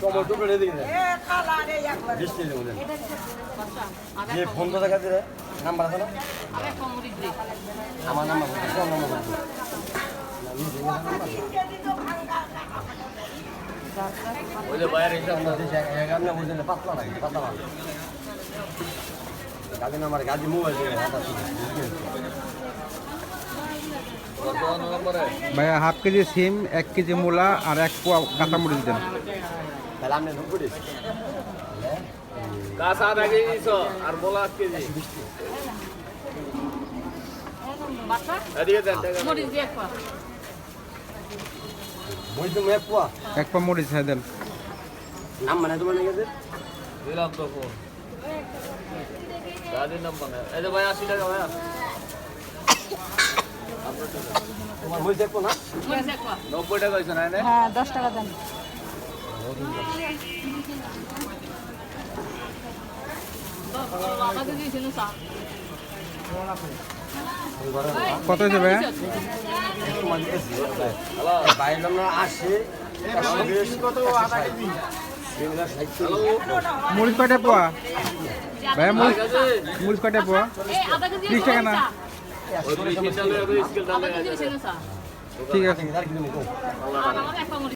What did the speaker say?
Tomato বেড়ে দিকে যে ফোন তো দেখা দিলে নাম্বার আছে না আমার নাম্বার কোন নাম্বার ওই যে বাইরে পাতলা লাগে পাতলা লাগে গাড়ি নাম্বার গাড়ি মোবাইল ভাইয়া হাফ কেজি সিম 1 কেজি মূলা আর 1 পোয়া কাঁচামরিচ দেন। তাহলে আপনি ঢুকুন কাঁচা আধা কেজি দিছো আর মোলা 1 কেজি এদিকে দেন মরিচ দিয়ে একবার মই তো এক পোয়া 1 পোয়া মরিচ দেন। নাম মানে তোমার লেগে দিলাম তো ফোন গাড়ির নাম্বার না এই যে ভাই 80 টাকা ভাই তোমার মই দেখো না 90 টাকা হইছে না এনে হ্যাঁ 10 টাকা দেন। কত হয়েছে ভাইয়া? বাইরে আমরা আসে মরিচ কয়টা পোয়া ভাইয়া? মরিচ কয়টা পোয়া? 30 টাকা না? ওই বিস্কিট ডালে স্কেল ডালে ঠিক আছে।